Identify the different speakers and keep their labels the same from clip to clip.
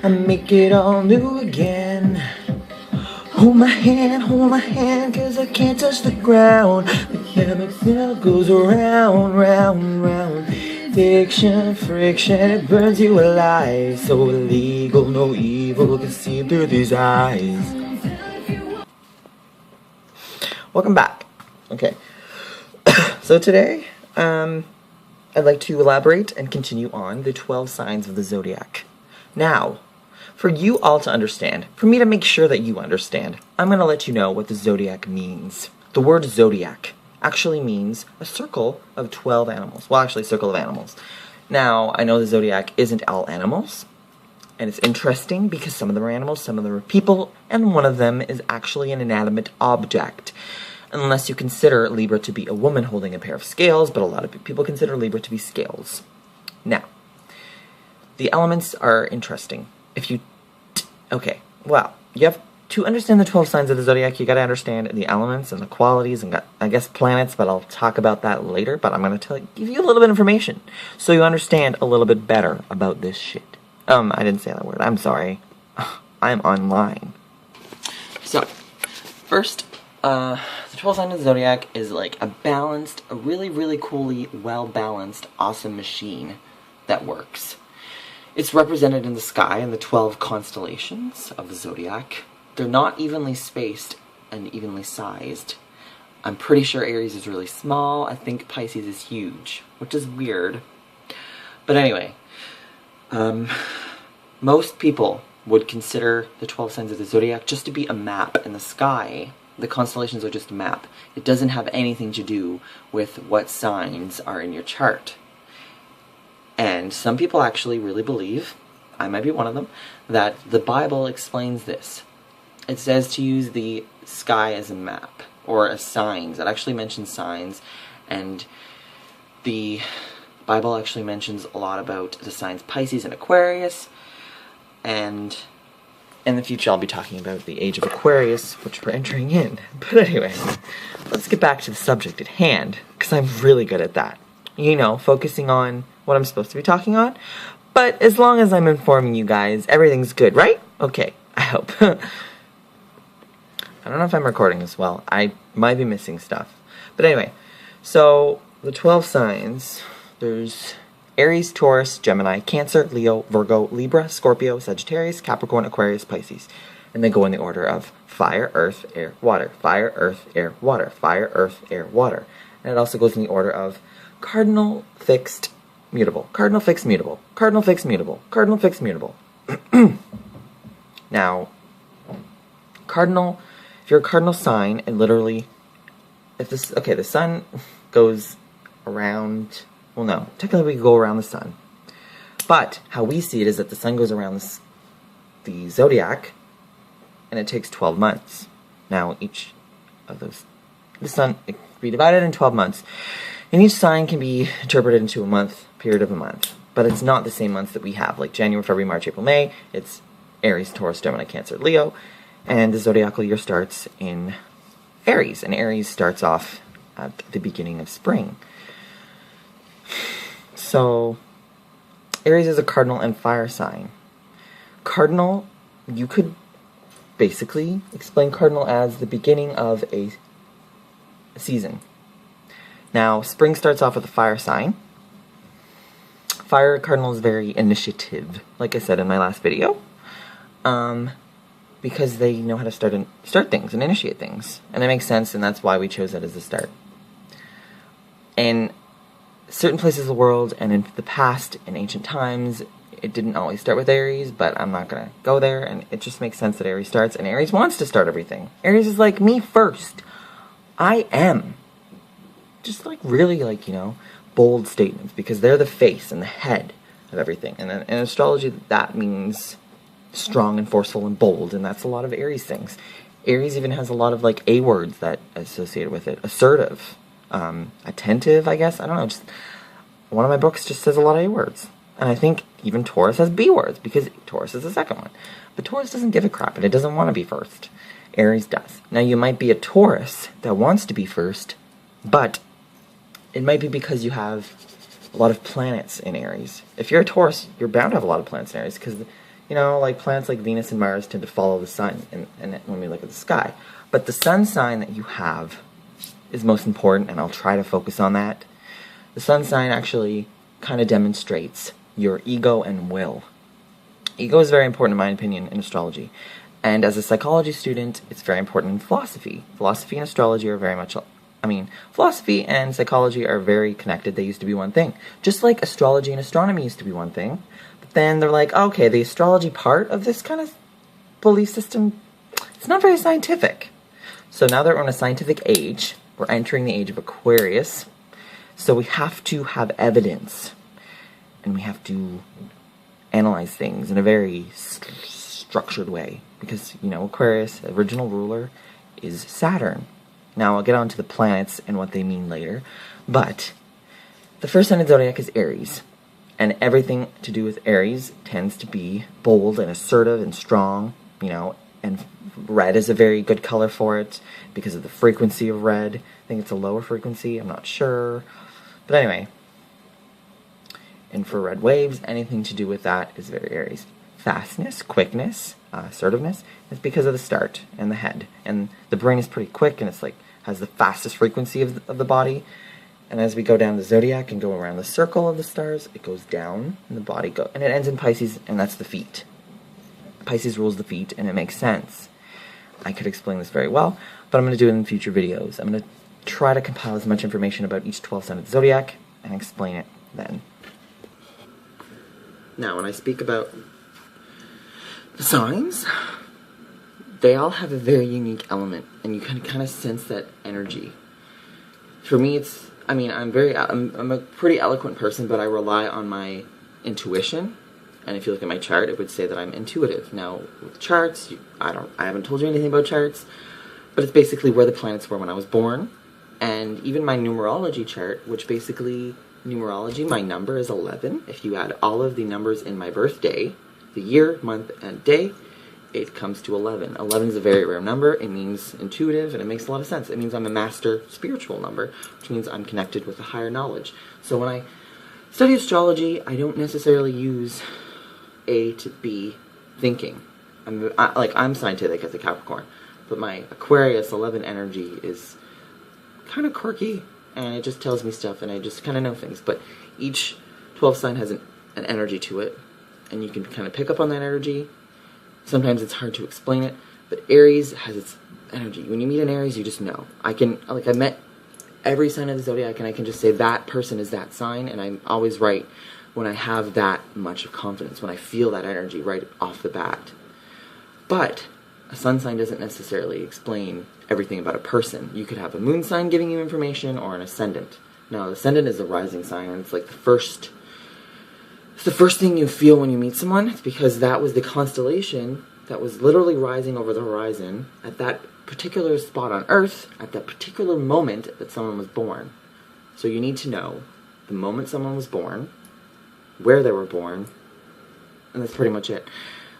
Speaker 1: I make it all new again. Hold my hand, cause I can't touch the ground. The chemical goes round, round, round. Fiction, friction, it burns you alive. So illegal, no evil can see through these eyes. Welcome back. Okay. So today, I'd like to elaborate and continue on the 12 signs of the zodiac. Now, for you all to understand, for me to make sure that you understand, I'm going to let you know what the zodiac means. The word zodiac actually means a circle of 12 animals. Well, actually, a circle of animals. Now, I know the zodiac isn't all animals, and it's interesting because some of them are animals, some of them are people, and one of them is actually an inanimate object. Unless you consider Libra to be a woman holding a pair of scales, but a lot of people consider Libra to be scales. Now, the elements are interesting. Okay, well, you have to understand the 12 signs of the zodiac, you gotta understand the elements and the qualities and, I guess, planets, but I'll talk about that later, but I'm gonna give you a little bit of information so you understand a little bit better about this shit. I didn't say that word, I'm sorry. I'm online. So, first, the 12 signs of the zodiac is like a balanced, a really, really coolly well-balanced, awesome machine that works. It's represented in the sky in the 12 constellations of the zodiac. They're not evenly spaced and evenly sized. I'm pretty sure Aries is really small. I think Pisces is huge, which is weird. But anyway, most people would consider the 12 signs of the zodiac just to be a map in the sky. The constellations are just a map. It doesn't have anything to do with what signs are in your chart. And some people actually really believe, I might be one of them, that the Bible explains this. It says to use the sky as a map, or as signs. It actually mentions signs, and the Bible actually mentions a lot about the signs Pisces and Aquarius, and in the future I'll be talking about the age of Aquarius, which we're entering in. But anyway, let's get back to the subject at hand, because I'm really good at that. You know, focusing on what I'm supposed to be talking on. But as long as I'm informing you guys, everything's good, right? Okay, I hope. I don't know if I'm recording as well. I might be missing stuff. But anyway, so the 12 signs, there's Aries, Taurus, Gemini, Cancer, Leo, Virgo, Libra, Scorpio, Sagittarius, Capricorn, Aquarius, Pisces. And they go in the order of fire, earth, air, water. Fire, earth, air, water. Fire, earth, air, water. And it also goes in the order of cardinal, fixed, mutable. Cardinal, fixed, mutable. Cardinal, fixed, mutable. Cardinal, fixed, mutable. Now, cardinal, if you're a cardinal sign, and literally, if this, okay, the sun goes around, well no, technically we go around the sun. But how we see it is that the sun goes around the zodiac, and it takes 12 months. Now, each of those, the sun, it can be divided in 12 months. And each sign can be interpreted into a month, period of a month. But it's not the same months that we have, like January, February, March, April, May. It's Aries, Taurus, Gemini, Cancer, Leo. And the zodiacal year starts in Aries. And Aries starts off at the beginning of spring. So, Aries is a cardinal and fire sign. Cardinal, you could basically explain cardinal as the beginning of a season. Now, spring starts off with a fire sign. Fire cardinal is very initiative, like I said in my last video, because they know how to start things and initiate things, and it makes sense, and that's why we chose it as a start. In certain places of the world, and in the past, in ancient times, it didn't always start with Aries, but I'm not gonna go there, and it just makes sense that Aries starts, and Aries wants to start everything. Aries is like, me first. I am. Just like really like, you know, bold statements, because they're the face and the head of everything. And in astrology, that means strong and forceful and bold, and that's a lot of Aries things. Aries even has a lot of like A words that associated with it. Assertive, attentive, I guess. I don't know, just one of my books just says a lot of A words. And I think even Taurus has B words, because Taurus is the second one. But Taurus doesn't give a crap, and it doesn't want to be first. Aries does. Now, you might be a Taurus that wants to be first, but it might be because you have a lot of planets in Aries. If you're a Taurus, you're bound to have a lot of planets in Aries, because, you know, like planets like Venus and Mars tend to follow the sun and when we look at the sky. But the sun sign that you have is most important, and I'll try to focus on that. The sun sign actually kind of demonstrates your ego and will. Ego is very important, in my opinion, in astrology. And as a psychology student, it's very important in philosophy. Philosophy and astrology are very much, philosophy and psychology are very connected. They used to be one thing. Just like astrology and astronomy used to be one thing. But then they're like, okay, the astrology part of this kind of belief system, it's not very scientific. So now that we're in a scientific age, we're entering the age of Aquarius, so we have to have evidence, and we have to analyze things in a very structured way, because, you know, Aquarius, original ruler, is Saturn. Now, I'll get on to the planets and what they mean later, but the first sign of zodiac is Aries, and everything to do with Aries tends to be bold and assertive and strong, you know, and red is a very good color for it because of the frequency of red. I think it's a lower frequency, I'm not sure. But anyway, infrared waves, anything to do with that is very Aries. Fastness, quickness, assertiveness is because of the start and the head. And the brain is pretty quick, and it's like has the fastest frequency of the body. And as we go down the zodiac and go around the circle of the stars, it goes down, and the body goes, and it ends in Pisces, and that's the feet. Pisces rules the feet, and it makes sense. I could explain this very well, but I'm going to do it in future videos. I'm going to try to compile as much information about each 12 sign of the zodiac and explain it then. Now, when I speak about the signs, they all have a very unique element, and you can kind of sense that energy. For me, it's, I'm a pretty eloquent person, but I rely on my intuition. And if you look at my chart, it would say that I'm intuitive. Now, with charts, I haven't told you anything about charts, but it's basically where the planets were when I was born. And even my numerology chart, which basically, numerology, my number is 11. If you add all of the numbers in my birthday, the year, month, and day, it comes to 11. 11 is a very rare number. It means intuitive, and it makes a lot of sense. It means I'm a master spiritual number, which means I'm connected with a higher knowledge. So when I study astrology, I don't necessarily use A to B thinking. I'm scientific as a Capricorn, but my Aquarius 11 energy is kind of quirky, and it just tells me stuff, and I just kind of know things. But each 12 sign has an energy to it, and you can kind of pick up on that energy. Sometimes it's hard to explain it, but Aries has its energy. When you meet an Aries, you just know. I met every sign of the zodiac, and I can just say that person is that sign, and I'm always right when I have that much of confidence, when I feel that energy right off the bat. But a sun sign doesn't necessarily explain everything about a person. You could have a moon sign giving you information, or an ascendant. Now, the ascendant is a rising sign, and it's like the first thing you feel when you meet someone. It's because that was the constellation that was literally rising over the horizon at that particular spot on Earth, at that particular moment that someone was born. So you need to know the moment someone was born, where they were born, and that's pretty much it.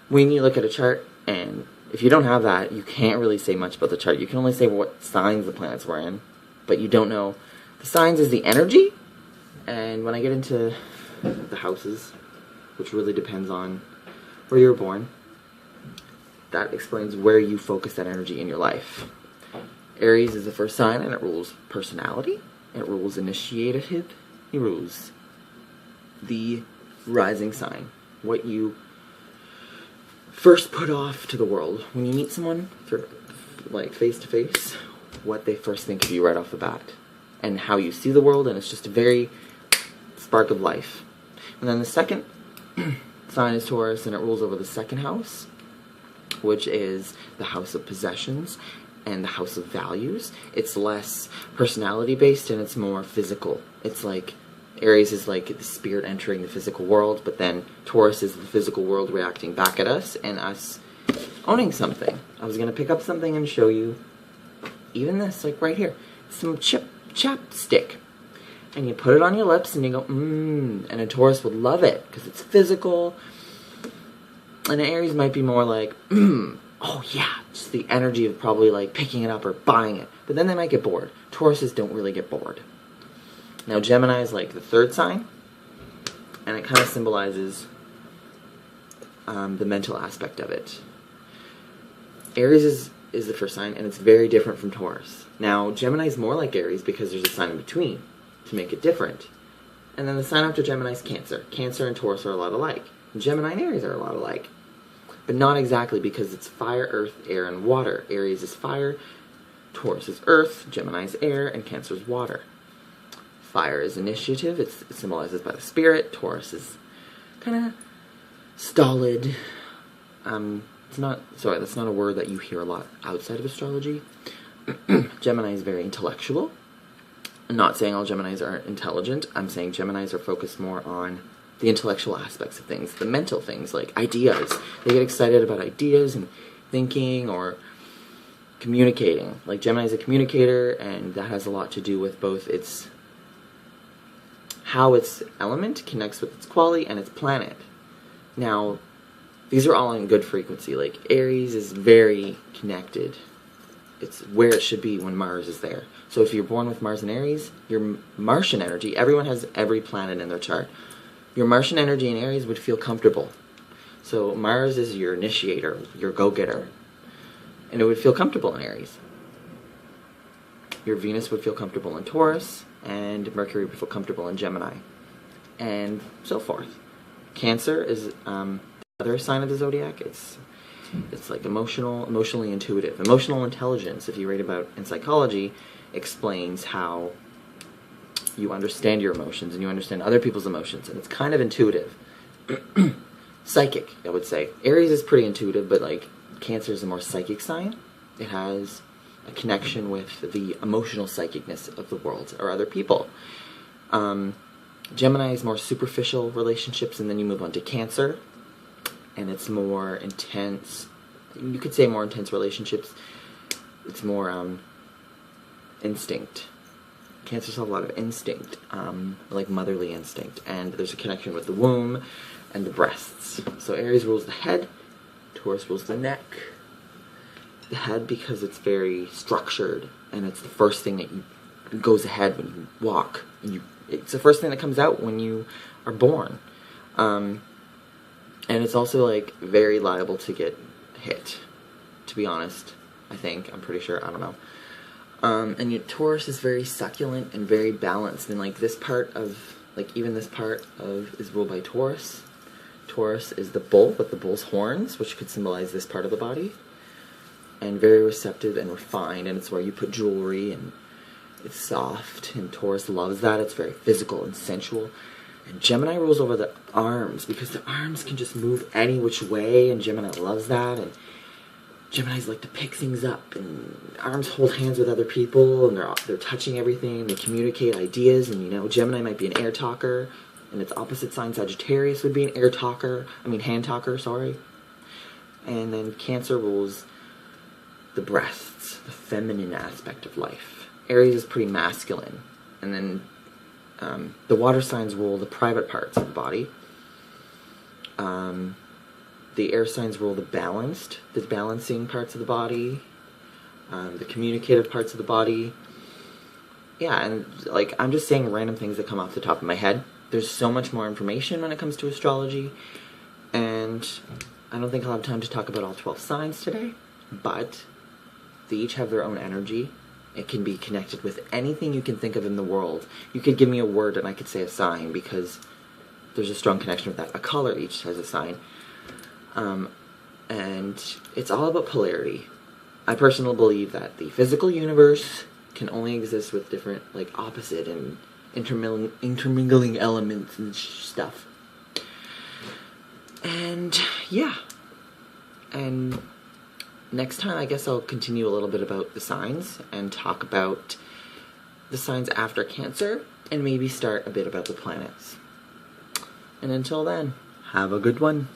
Speaker 1: When you look at a chart, and if you don't have that, you can't really say much about the chart. You can only say what signs the planets were in, but you don't know. The signs is the energy, and when I get into the houses, which really depends on where you were born, that explains where you focus that energy in your life. Aries is the first sign, and it rules personality, it rules initiative, it rules the rising sign, what you first put off to the world. When you meet someone, like face to face, what they first think of you right off the bat, and how you see the world, and it's just a very spark of life. And then the second sign is Taurus, and it rules over the second house, which is the house of possessions and the house of values. It's less personality based, and it's more physical. It's like Aries is like the spirit entering the physical world, but then Taurus is the physical world reacting back at us, and us owning something. I was going to pick up something and show you even this, like right here. Some chapstick. And you put it on your lips, and you go, and a Taurus would love it, because it's physical. And an Aries might be more like, oh yeah, just the energy of probably like picking it up or buying it. But then they might get bored. Tauruses don't really get bored. Now Gemini is like the third sign, and it kind of symbolizes the mental aspect of it. Aries is the first sign, and it's very different from Taurus. Now Gemini is more like Aries because there's a sign in between to make it different. And then the sign after Gemini is Cancer. Cancer and Taurus are a lot alike. And Gemini and Aries are a lot alike. But not exactly, because it's fire, earth, air, and water. Aries is fire, Taurus is earth, Gemini is air, and Cancer is water. Fire is initiative, it symbolizes by the spirit. Taurus is kind of stolid. That's not a word that you hear a lot outside of astrology. Gemini is very intellectual. I'm not saying all Geminis are intelligent. I'm saying Geminis are focused more on the intellectual aspects of things, the mental things, like ideas. They get excited about ideas and thinking or communicating. Like Gemini is a communicator, and that has a lot to do with both how its element connects with its quality and its planet. Now, these are all in good frequency. Like Aries is very connected. It's where it should be when Mars is there. So if you're born with Mars and Aries, your Martian energy, everyone has every planet in their chart. Your Martian energy in Aries would feel comfortable. So Mars is your initiator, your go-getter. And it would feel comfortable in Aries. Your Venus would feel comfortable in Taurus, and Mercury would feel comfortable in Gemini. And so forth. Cancer is the other sign of the zodiac. It's like emotionally intuitive. Emotional intelligence, if you read about in psychology, explains how you understand your emotions and you understand other people's emotions, and it's kind of intuitive. Psychic, I would say. Aries is pretty intuitive, but like Cancer is a more psychic sign. It has a connection with the emotional psychicness of the world or other people. Gemini is more superficial relationships, and then you move on to Cancer, and it's more intense. You could say more intense relationships. It's more instinct. Cancers have a lot of instinct, like motherly instinct, and there's a connection with the womb and the breasts. So Aries rules the head, Taurus rules the neck. The head because it's very structured, and it's the first thing that goes ahead when you walk, and it's the first thing that comes out when you are born. And it's also, like, very liable to get hit, to be honest. I'm pretty sure, I don't know. And yet Taurus is very succulent and very balanced, and, like, this part of is ruled by Taurus. Taurus is the bull with the bull's horns, which could symbolize this part of the body. And very receptive and refined, and it's where you put jewelry, and it's soft, and Taurus loves that. It's very physical and sensual. And Gemini rules over the arms, because the arms can just move any which way, and Gemini loves that, and Geminis like to pick things up, and arms hold hands with other people, and they're touching everything, they communicate ideas, and Gemini might be an air talker, and its opposite sign, Sagittarius, would be an hand talker, sorry. And then Cancer rules the breasts, the feminine aspect of life. Aries is pretty masculine, and then the water signs rule the private parts of the body. The air signs rule the balancing parts of the body, the communicative parts of the body. Yeah, and like I'm just saying random things that come off the top of my head. There's so much more information when it comes to astrology, and I don't think I'll have time to talk about all 12 signs today, but they each have their own energy. It can be connected with anything you can think of in the world. You could give me a word and I could say a sign, because there's a strong connection with that. A color each has a sign. And it's all about polarity. I personally believe that the physical universe can only exist with different, like, opposite and intermingling elements and stuff. And, yeah. And next time, I guess I'll continue a little bit about the signs and talk about the signs after Cancer, and maybe start a bit about the planets. And until then, have a good one.